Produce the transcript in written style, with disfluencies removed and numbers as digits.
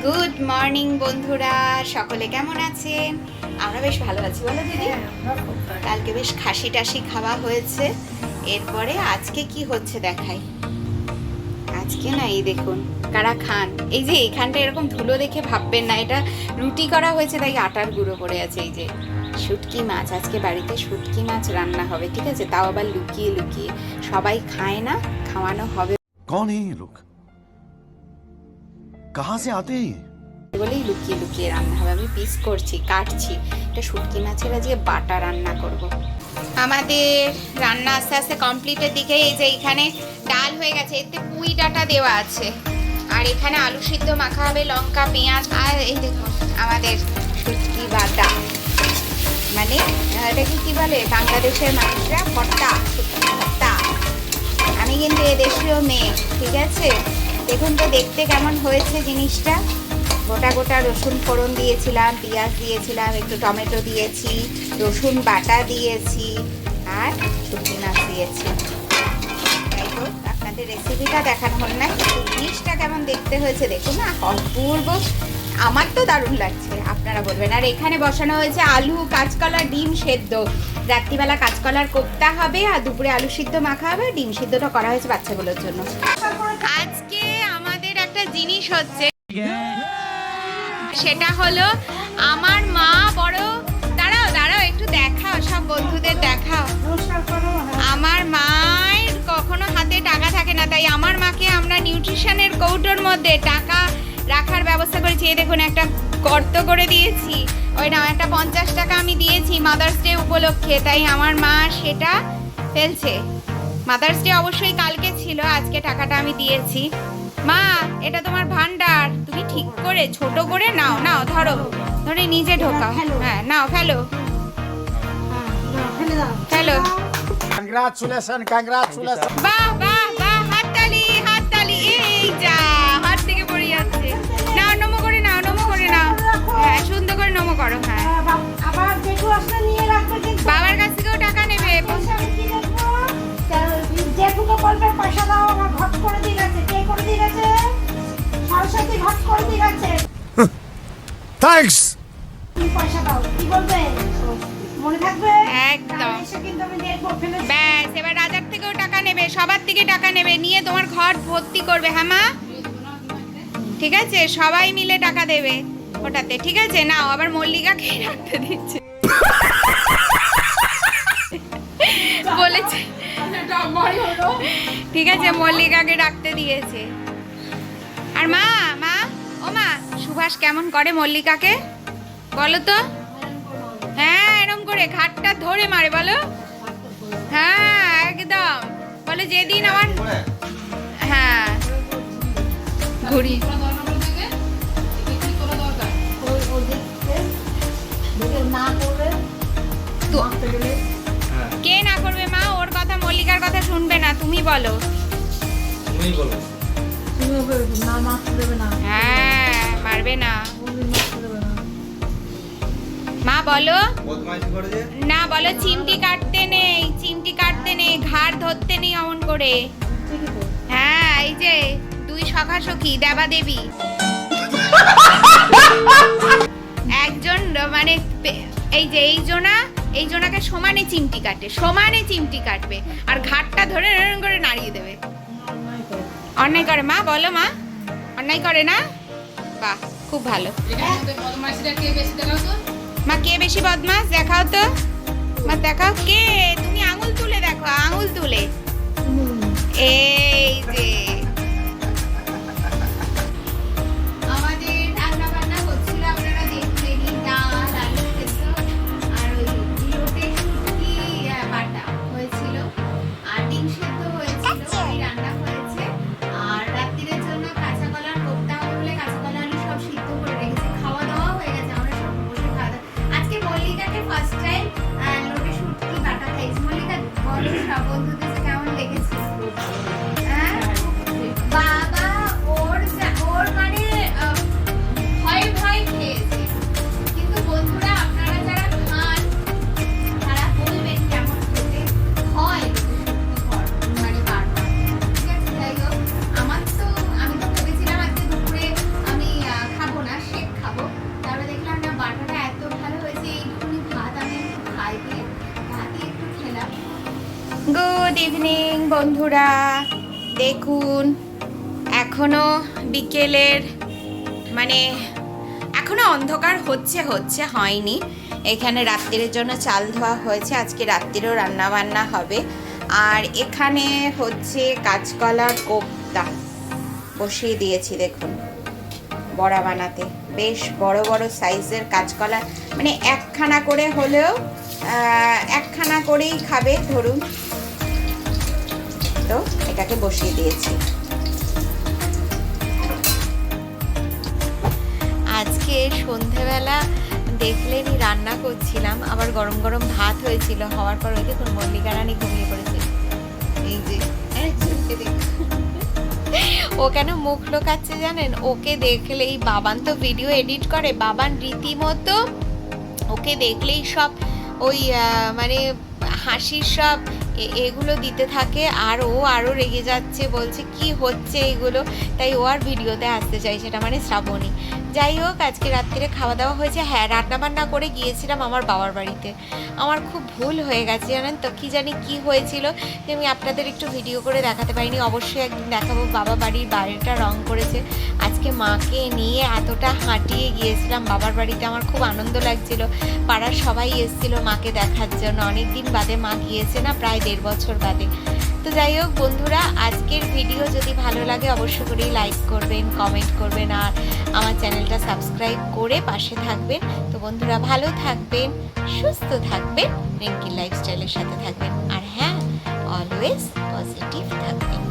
Good morning বন্ধুরা, সকলে কেমন আছেন? আমরা বেশ ভালো আছি, বলো দিদি। কালকে বেশ খাসি টাসি খাওয়া হয়েছে। এরপরে আজকে কি হচ্ছে দেখাই। আজকে না, এই দেখুন কারা খান। এই যে এখানটা এরকম ধুলো দেখে ভাববেন না, এটা রুটি করা হয়েছে তাই আটার গুঁড়ো পড়ে আছে। এই যে শুটকি মাছ, আজকে বাড়িতে শুটকি মাছ রান্না হবে, ঠিক আছে? তাও আবার লুকিয়ে লুকিয়ে, সবাই খায় না, খাওয়ানো হবে। कौन है ये लोग? कहाँ से आते हैं? বলেই লুকিয়ে লুকিয়ে রান্না হবে। আমি পিস করছি, কাটছি। এটা শুটকি মাছের আজকে বাটা রান্না করব। আমাদের রান্না আস্তে আস্তে কমপ্লিটের দিকে। এই যে এখানে ডাল হয়ে গেছে, এতে পুঁই ডাঁটা দেওয়া আছে, আর এখানে আলু সিদ্ধ মাখা হবে, লঙ্কা পেঁয়াজ, আর এই দেখুন আমাদের শুটকি বাটা, মানে এটাকে কি বলে বাংলাদেশের মানুষরা, ভর্তা, শুটকি ভর্তা। আমি কিন্তু এদেশীয় মেয়ে, ঠিক আছে? দেখুন তো দেখতে কেমন হয়েছে জিনিসটা। গোটা গোটা রসুন ফোড়ন দিয়েছিলাম, পেঁয়াজ দিয়েছিলাম, একটু টমেটো দিয়েছি, রসুন বাটা দিয়েছি, আর শুটকি মাছ দিয়েছি। তাই তো আপনাদের রেসিপিটা দেখানো হল না, কিন্তু জিনিসটা কেমন দেখতে হয়েছে দেখুন না, অপূর্ব। আমার তো দারুণ লাগছে, আপনারা বলবেন। আর এখানে বসানো হয়েছে আলু, কাঁচকলা, ডিম সেদ্ধ। রাত্রিবেলা কাঁচকলার কোপ্তা হবে, আর দুপুরে আলু সিদ্ধ মাখা হবে, ডিম সিদ্ধটা করা হয়েছে বাচ্চাগুলোর জন্য। আজকে আমাদের একটা জিনিস হচ্ছে, সেটা হলো আমার মা বড়, দাঁড়াও দাঁড়াও একটু দেখাও, সব বন্ধুদের দেখাও। আমার মায়ের কখনো হাতে টাকা থাকে না, তাই আমার মাকে আমরা নিউট্রিশনের কৌটোর মধ্যে টাকা রাখার ব্যবস্থা করেছি। এই দেখুন একটা গর্ত করে দিয়েছি, ওই না একটা 50 টাকা আমি দিয়েছি মাদার্স ডে উপলক্ষে, তাই আমার মা সেটা ফেলছে। মাদার্স ডে অবশ্যই কালকে ছিল, আজকে টাকাটা আমি দিয়েছি। মা, এটা তোমার ভান্ডার, তুমি ঠিক করে ছোট করে নাও, নাও ধরো, ধরে নিজে ঢোকাও। হ্যাঁ নাও, ফেলো ফেলো। Congratulation, congratulation. বাহ বাহ বাহ, হাততালি হাততালি। এই যা, হাত থেকে পড়ে যাচ্ছে। নাও, নমো করে নাও, নমো করে নাও। হ্যাঁ সুন্দর করে নমো করো। হ্যাঁ আবার জেঠু আসলে নিয়ে রাখবে, কিন্তু বাবার কাছ থেকেও টাকা নেবে। পয়সা আমি কি রাখবো? জেঠুকে বলবে পয়সা দাও, আমার ঘট করে দিয়ে গেছে। কে করে দিয়ে গেছে? সরস্বতী ঘট করে দিয়ে গেছে। थैंक्स। তুমি পয়সা দাও, কি বলবে? মনে থাকবে? একদম। এসে কিন্তু আমি দেখবো ফেলে। ব্যাস, এবার রাজার থেকেও টাকা নেবে, সবার থেকে টাকা নেবে, নিয়ে তোমার ঘর ভর্তি করবে। হ্যাঁ মা, ঠিক আছে? সবাই মিলে টাকা দেবে ওটাতে, ঠিক আছে? নাও, আবার মল্লিকাকে রাখতে দিচ্ছে বলেছে, ঠিক আছে? মল্লিকাকে রাখতে দিয়েছে। আর মা, মা, ও মা, সুভাষ কেমন করে মল্লিকাকে বলো তো? হ্যাঁ এরম করে ঘাটটা ধরে মারে, বলো। হ্যাঁ একদম, বলে যেদিন আমার, হ্যাঁ ঘুরি না করবে তো কে না করবে মা? ওর কথা, মল্লিকার কথা শুনবে না, তুমি বলো। তুমিই বলো। তুমি না মারতে দেবে না, হ্যাঁ মারবে না। মারতে দেবে না। মা বলো বদমাইশি করে যে। না, বলো চিমটি কাটতে নেই, চিমটি কাটতে নেই, ঘাড় ধরতে নেই অমন করে। ঠিকই তো। হ্যাঁ এই যে দুই সখা সখী দেবা দেবী, একজন মানে এই যে এই জোনাকে সমানে চিমটি কাটে, সমানে চিমটি কাটবে, আর ঘাটটা ধরে এরকম করে নাড়িয়ে দেবে। অন্যায় করে মা, বলো মা, অন্যায় করে না? বাহ, খুব ভালো। মা কে বেশি বদমাস দেখাও তো, মা দেখাও কে। তুমি আঙুল তুলে দেখো, আঙুল তুলে। এই যে আমাদের রান্না বান্না হচ্ছিল, আপনারা দেখলেনই। ডাল, আলু সেদ্ধ, আর ওই লোটে শুটকি বাটা হয়েছিল, আর ডিম সেদ্ধ হয়েছিল, এই রান্না হয়েছে। আর রাত্রিরের জন্য কাঁচা কলার কোপ্তা হবে বলে কাঁচা কলা আলু সব সিদ্ধ করে রেখেছে। খাওয়া দাওয়া হয়ে গেছে, আমরা সব বসে খাওয়া দাওয়া। আজকে মল্লিকাকে ফার্স্ট টাইম লোটে শুটকি বাটা খাইছি। মল্লিকা বলো সব বন্ধুদের কেমন লেগেছে? হ্যাঁ ইভিনিং বন্ধুরা, দেখুন এখনো বিকেলের মানে এখনো অন্ধকার হচ্ছে হয়নি। এখানে রাত্রির জন্য চাল ধোয়া হয়েছে, আজকে রাত্রিরও রান্না বান্না হবে। আর এখানে হচ্ছে কাঁচকলার কোপ্তা বসিয়ে দিয়েছি, দেখুন বড়া বানাতে। বেশ বড় বড় সাইজের কাঁচকলা, মানে একখানা করে হলেও একখানা করেই খাবে ধরুন, তো এটাকে বসিয়ে দিয়েছি। আজকে সন্ধেবেলা দেখলেনই রান্না করছিলাম, আবার গরম গরম ভাত হয়েছিল। হওয়ার পর ওই দেখুন মল্লিকা রানী ঘুমিয়ে পড়েছে। এই যে আরেকজনকে দেখুন, ও কেন মুখ লোকাচ্ছে জানেন? ওকে দেখলেই, বাবান তো ভিডিও এডিট করে, বাবান রীতিমতো ওকে দেখলেই সব ওই মানে হাসির সব এগুলো দিতে থাকে। আর ও আরও রেগে যাচ্ছে, বলছে কি হচ্ছে এগুলো, তাই ও আর ভিডিওতে আসতে চাইছে না, মানে শ্রাবণী। যাই হোক, আজকে রাত্রিরে খাওয়া দাওয়া হয়েছে। হ্যাঁ, রান্নাবান্না করে গিয়েছিলাম আমার বাবার বাড়িতে। আমার খুব ভুল হয়ে গেছে জানেন তো, কি জানি কি হয়েছিল যে আমি আপনাদের একটু ভিডিও করে দেখাতে পারিনি। অবশ্যই একদিন দেখাবো। বাবা বাড়ির বাইরেটা রং করেছে। আজকে মাকে নিয়ে এতটা হাঁটিয়ে গিয়েছিলাম বাবার বাড়িতে, আমার খুব আনন্দ লাগছিল। পাড়ার সবাই এসেছিল মাকে দেখার জন্য, অনেক দিন বাদে মা গিয়েছে না, প্রায় 1.5 বছর বাদে। তো যাই হোক বন্ধুরা, আজকের ভিডিও যদি ভালো লাগে অবশ্যই করেই লাইক করবেন, কমেন্ট করবেন, আর আমার চ্যানেলটা সাবস্ক্রাইব করে পাশে থাকবেন। তো বন্ধুরা ভালো থাকবেন, সুস্থ থাকবেন, রিঙ্কি লাইফস্টাইলের সাথে থাকবেন, আর হ্যাঁ, অলওয়েজ পজিটিভ থাকবেন।